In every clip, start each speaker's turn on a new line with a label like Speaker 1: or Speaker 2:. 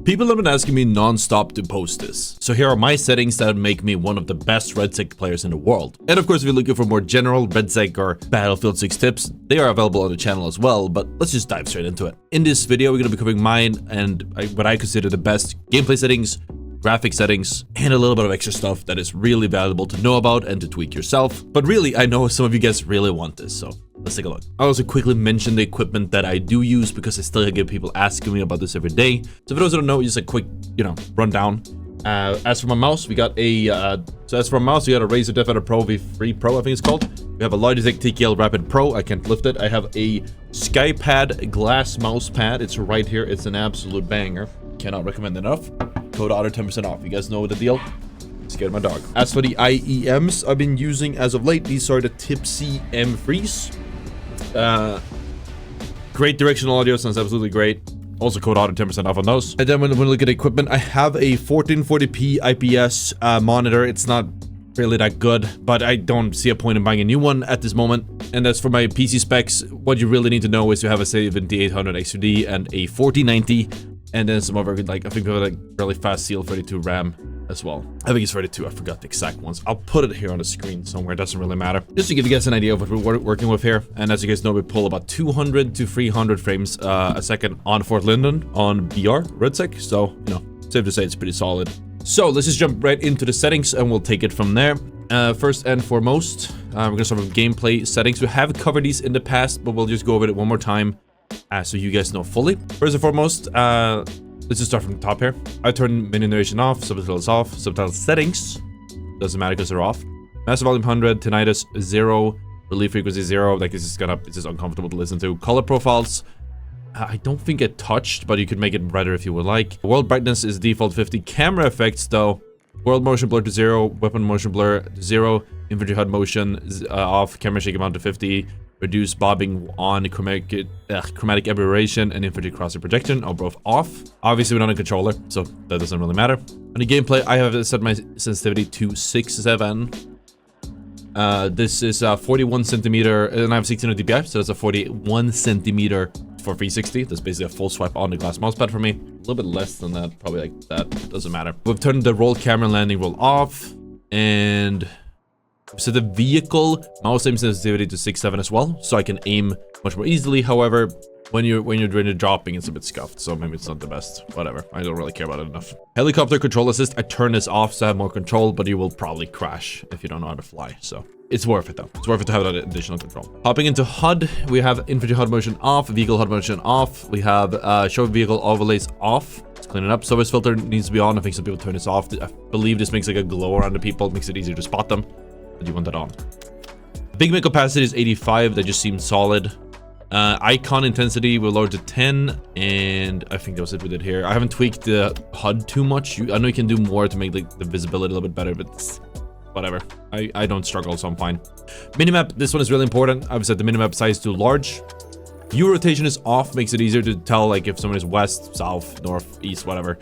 Speaker 1: People have been asking me non-stop to post this, so here are my settings that make me one of the best Redsec players in the world. And of course, if you're looking for more general Redsec or Battlefield 6 tips, they are available on the channel as well, but let's just dive straight into it. In this video, we're going to be covering mine and what I consider the best gameplay settings, graphic settings, and a little bit of extra stuff that is really valuable to know about and to tweak yourself. But really, I know some of you guys really want this, so let's take a look. I'll also quickly mention the equipment that I do use because I still get people asking me about this every day. So for those who don't know, just a quick, rundown. As for my mouse, we got a Razer Defender Pro V3 Pro, I think it's called. We have a Logitech TKL Rapid Pro. I can't lift it. I have a SkyPad glass mouse pad. It's right here. It's an absolute banger. Cannot recommend enough. Code ottr 10% off. You guys know the deal. Scared my dog. As for the IEMs I've been using as of late, these are the Tipsy M3s. Great directional audio, sounds absolutely great. Also code ottr 10% off on those. And then when we look at equipment, I have a 1440p IPS monitor. It's not really that good, but I don't see a point in buying a new one at this moment. And as for my PC specs, what you really need to know is you have a 7800 XUD and a 4090, and then some other, I think we have really fast CL32 RAM as well. I think it's 32, I forgot the exact ones. I'll put it here on the screen somewhere, it doesn't really matter. Just to give you guys an idea of what we're working with here. And as you guys know, we pull about 200 to 300 frames a second on Fort Linden on BR, Redsec. So, safe to say it's pretty solid. So let's just jump right into the settings and we'll take it from there. First and foremost, we're gonna start with gameplay settings. We have covered these in the past, but we'll just go over it one more time so you guys know fully. First and foremost, let's just start from the top here. I turn menu narration off, subtitles off, subtitle settings doesn't matter because they're off. Master volume 100, tinnitus 0, relief frequency 0. Like it's just uncomfortable to listen to. Color profiles, I don't think it touched, but you could make it brighter if you would like. World brightness is default 50. Camera effects though, world motion blur to 0, weapon motion blur to 0, infantry HUD motion off, camera shake amount to 50. Reduce bobbing on, chromatic aberration, and infantry crosshair projection are both off. Obviously, we're not a controller, so that doesn't really matter. On the gameplay, I have set my sensitivity to 6.7. This is 41 centimeter, and I have 1600 dpi, so that's a 41 centimeter for 360. That's basically a full swipe on the glass mousepad for me. A little bit less than that, probably like that. Doesn't matter. We've turned the roll camera landing roll off, and so the vehicle mouse aim sensitivity to 6.7 as well, so I can aim much more easily. However, when you're doing the dropping, it's a bit scuffed, so maybe it's not the best. Whatever, I don't really care about it enough. Helicopter control assist, I turn this off so I have more control, but you will probably crash if you don't know how to fly. So it's worth it though. It's worth it to have that additional control. Hopping into HUD, we have infantry HUD motion off, vehicle HUD motion off. We have show vehicle overlays off. Let's clean it up. Surface filter needs to be on. I think some people turn this off. I believe this makes like a glow around the people. It makes it easier to spot them. But you want that on. Big make opacity is 85. That just seems solid. Icon intensity we'll lower to 10, and I think that was it we did here. I haven't tweaked the HUD too much. I know you can do more to make like the visibility a little bit better, but whatever. I don't struggle, so I'm fine. Minimap, this one is really important. I've set the minimap size to large. View rotation is off, makes it easier to tell like if someone is west, south, north, east, whatever.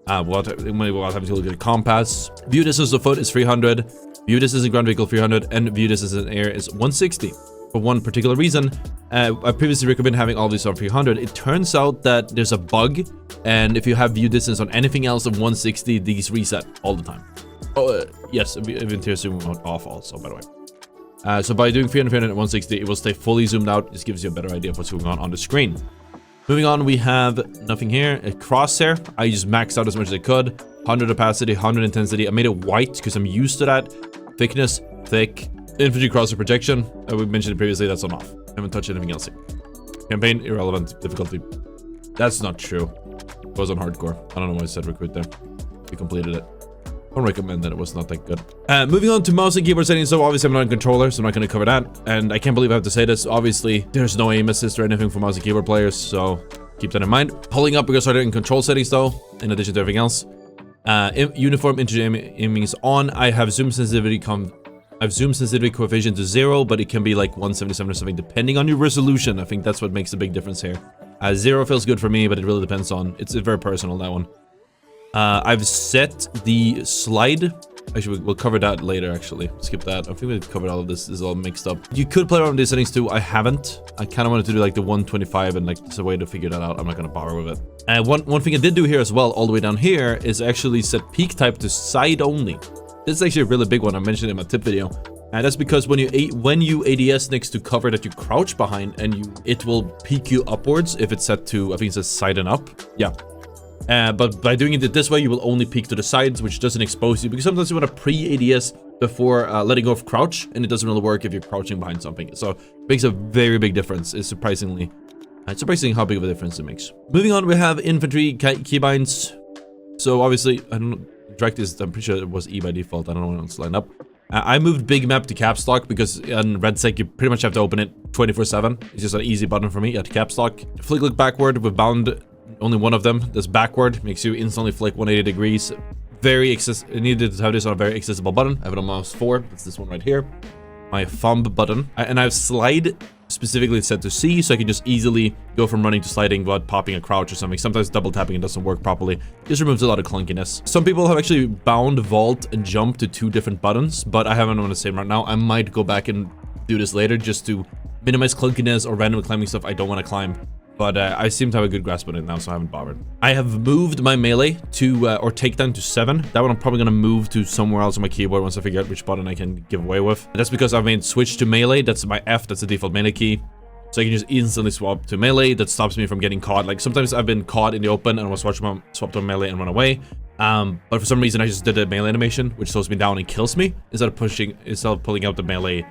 Speaker 1: Without having to look at the compass. View distance of foot is 300. View distance in ground vehicle 300, and view distance in air is 160. For one particular reason, I previously recommended having all these on 300. It turns out that there's a bug, and if you have view distance on anything else of 160, these reset all the time. Oh, yes, interior zoom mode off also, by the way. So by doing 300, 300, and 160, it will stay fully zoomed out. This gives you a better idea of what's going on the screen. Moving on, we have nothing here. A crosshair, I just maxed out as much as I could. 100 opacity, 100 intensity. I made it white because I'm used to that. Thickness, thick. Infantry crosshair projection, we mentioned it previously, that's on off. Haven't touched anything else here. Campaign, irrelevant. Difficulty, that's not true. It was on hardcore. I don't know why I said recruit there. We completed it. I don't recommend that, it was not that good. Moving on to mouse and keyboard settings. So obviously I'm not a controller, so I'm not going to cover that. And I can't believe I have to say this. Obviously, there's no aim assist or anything for mouse and keyboard players, so keep that in mind. Pulling up, we're going to start it in control settings though, in addition to everything else. Uniform integer aiming is on. I have zoom sensitivity coefficient to 0, but it can be like 177 or something depending on your resolution. I think that's what makes a big difference here. 0 feels good for me, but it really depends on, it's very personal, that one. I've set the slide Actually, we'll cover that later, actually. Skip that. I think we've covered all of this. This is all mixed up. You could play around with these settings too. I haven't. I kind of wanted to do like the 125 and like there's a way to figure that out. I'm not going to bother with it. One thing I did do here as well, all the way down here, is actually set peak type to side only. This is actually a really big one. I mentioned in my tip video. And that's because when you ADS next to cover that you crouch behind, and it will peak you upwards if it's set to, I think it says side and up. Yeah. But by doing it this way, you will only peek to the sides, which doesn't expose you, because sometimes you want to pre-ADS before letting go of crouch, and it doesn't really work if you're crouching behind something. So it makes a very big difference. It's surprising how big of a difference it makes. Moving on, we have infantry keybinds. So obviously, I don't know, direct is, I'm pretty sure it was E by default. I don't know when it's lined up. I moved big map to caps lock because on Redsec you pretty much have to open it 24/7. It's just an easy button for me at caps lock. Flick look backward with bound. Only one of them that's backward, makes you instantly flick 180 degrees. I needed to have this on a very accessible button. I have it on mouse 4. That's this one right here. My thumb button. And I have slide specifically set to C, so I can just easily go from running to sliding without popping a crouch or something. Sometimes double tapping it doesn't work properly. Just removes a lot of clunkiness. Some people have actually bound, vault, and jump to 2 different buttons, but I haven't on the same right now. I might go back and do this later just to minimize clunkiness or random climbing stuff I don't want to climb. But I seem to have a good grasp on it now, so I haven't bothered. I have moved my melee to, or takedown to 7. That one I'm probably going to move to somewhere else on my keyboard once I figure out which button I can give away with. And that's because I've made switch to melee. That's my F, that's the default melee key. So I can just instantly swap to melee. That stops me from getting caught. Like sometimes I've been caught in the open and I was swap to melee and run away. But for some reason I just did a melee animation, which slows me down and kills me instead of pulling out the melee,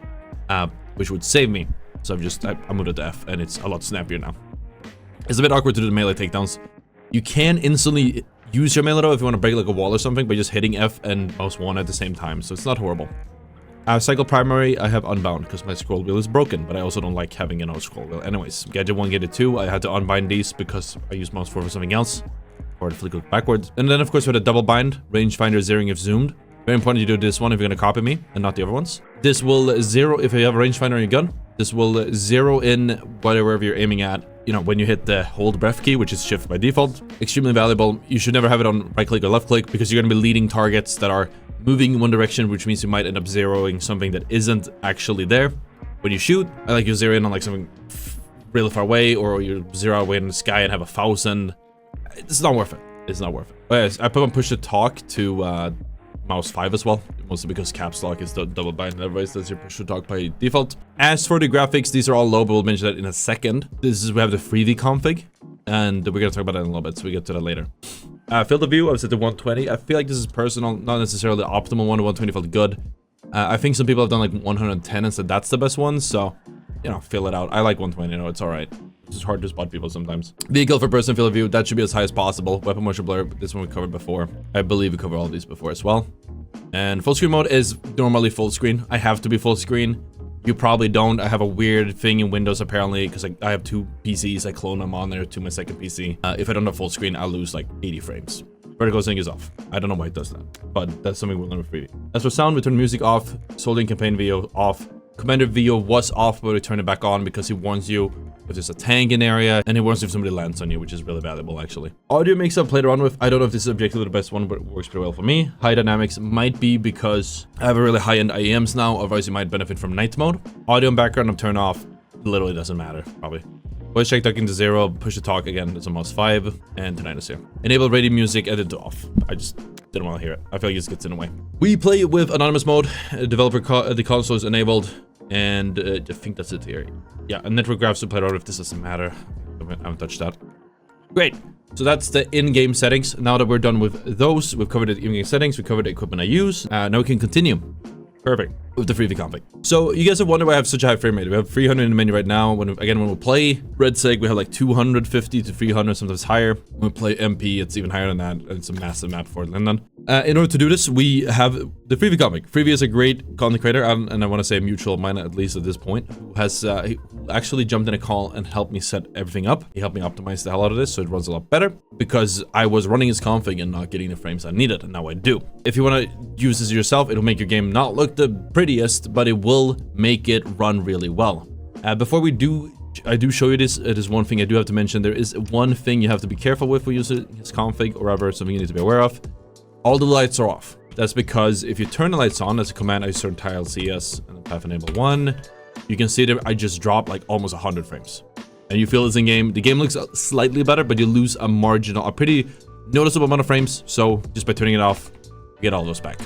Speaker 1: which would save me. So I moved it to F, and it's a lot snappier now. It's a bit awkward to do the melee takedowns. You can instantly use your melee though if you want to break like a wall or something by just hitting F and mouse 1 at the same time, so it's not horrible. Cycle primary, I have unbound because my scroll wheel is broken, but I also don't like having a scroll wheel. Anyways, Gadget 1, Gadget 2, I had to unbind these because I used mouse 4 for something else, or to flick backwards. And then of course with a double bind, rangefinder zeroing if zoomed. Very important you do this one if you're going to copy me and not the other ones. This will zero if you have a rangefinder on your gun. This will zero in whatever you're aiming at, you know, when you hit the hold breath key, which is shift by default. Extremely valuable. You should never have it on right click or left click because you're going to be leading targets that are moving in one direction, which means you might end up zeroing something that isn't actually there. When you shoot, I like you zero in on like something really far away, or you zero away in the sky and have 1,000. It's not worth it. It's not worth it. But yes, I put on push to talk to mouse 5 as well, mostly because caps lock is the double bind, and otherwise that's your push to talk by default. As for the graphics, these are all low, but we'll mention that in a second. We have the freebie config, and we're gonna talk about that in a little bit, so we get to that later. Field of view, I've set to 120. I feel like this is personal, not necessarily the optimal one. 120 felt good. I think some people have done like 110 and said that's the best one, so you know, fill it out. I like 120, you know, it's all right. It's just hard to spot people sometimes. Vehicle for person field of view, that should be as high as possible. Weapon motion blur, this one we covered before. I believe we covered all these before as well. And full screen mode is normally full screen. I have to be full screen. You probably don't. I have a weird thing in Windows apparently because I have 2 PCs. I clone them on there to my second PC. If I don't have full screen, I'll lose like 80 frames. Vertical sync is off. I don't know why it does that, but that's something we'll learn with freebie. As for sound, we turn music off. Soldering campaign video off. Commander video was off, but we turn it back on because he warns you if there's a tank in area, and he warns you if somebody lands on you, which is really valuable actually. Audio mix I've played around with. I don't know if this is objectively the best one, but it works pretty well for me. High dynamics might be because I have a really high-end IEMs now, otherwise you might benefit from night mode. Audio and background I've turned off. Literally doesn't matter, probably. Voice check ducking to 0, push to talk again, it's on mouse 5, and tonight is here. Enable radio music, edit to off. I just didn't want to hear it. I feel like it just gets in the way. We play with anonymous mode. The console is enabled. And I think that's it here. Yeah, and network graphs to play around with. This doesn't matter. I haven't touched that. Great. So that's the in-game settings. Now that we're done with those, we've covered the in-game settings, we covered the equipment I use. Now we can continue. Perfect. With the freebie config. So you guys have wondered why I have such a high frame rate. We have 300 in the menu right now. When we play Redsec, we have like 250 to 300, sometimes higher. When we play MP, it's even higher than that. And it's a massive map for London. In order to do this, we have the freebie config. Freebie is a great content creator, and I want to say a mutual of mine, at least at this point, who has he actually jumped in a call and helped me set everything up. He helped me optimize the hell out of this, so it runs a lot better, because I was running his config and not getting the frames I needed, and now I do. If you want to use this yourself, it'll make your game not look the prettiest, but it will make it run really well. Before we do, I do show you this. It is one thing I do have to mention. There is one thing you have to be careful with when using his config or ever, something you need to be aware of. All the lights are off. That's because if you turn the lights on, as a command I use certain tile CS and then path enable 1, you can see that I just dropped like almost 100 frames. And you feel this in game. The game looks slightly better, but you lose a pretty noticeable amount of frames. So just by turning it off, you get all those back.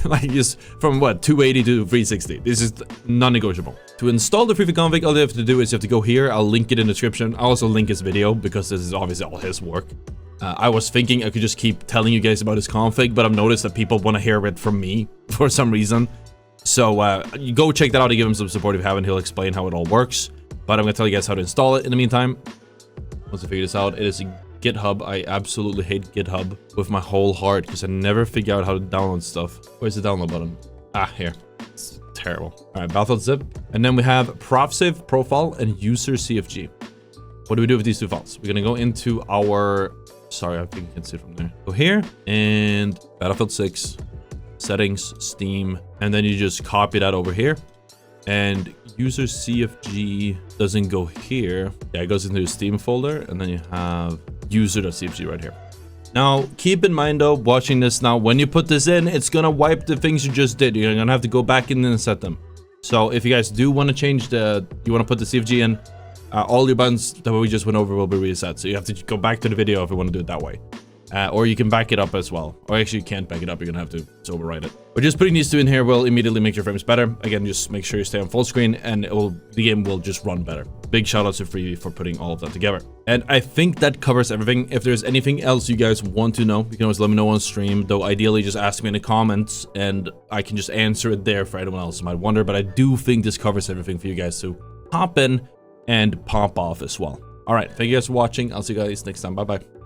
Speaker 1: Like just from what, 280 to 360. This is non-negotiable. To install the freefig config, all you have to do is you have to go here. I'll link it in the description. I'll also link his video because this is obviously all his work. I was thinking I could just keep telling you guys about his config, but I've noticed that people want to hear it from me for some reason. So you go check that out and give him some support if you haven't. He'll explain how it all works. But I'm going to tell you guys how to install it in the meantime. Once I figure this out, it is a GitHub. I absolutely hate GitHub with my whole heart because I never figure out how to download stuff. Where's the download button? Ah, here. It's terrible. All right, Battlefield zip. And then we have profsave profile and user CFG. What do we do with these two files? We're going to go into our... Sorry, I think you can see it from there. Go here and Battlefield 6, settings, Steam, and then you just copy that over here. And user CFG doesn't go here. Yeah, it goes into the Steam folder, and then you have user.cfg right here. Now, keep in mind though, watching this now, when you put this in, it's gonna wipe the things you just did. You're gonna have to go back in and set them. So if you guys do want to change you want to put the CFG in, all your buttons that we just went over will be reset. So you have to go back to the video if you want to do it that way. Or you can back it up as well. Or actually you can't back it up, you're gonna have to overwrite it. But just putting these two in here will immediately make your frames better. Again, just make sure you stay on full screen and the game will just run better. Big shout out to Freevee for putting all of that together. And I think that covers everything. If there's anything else you guys want to know, you can always let me know on stream. Though ideally just ask me in the comments and I can just answer it there for anyone else who might wonder. But I do think this covers everything for you guys to hop in and pop off as well. All right, thank you guys for watching. I'll see you guys next time. Bye bye.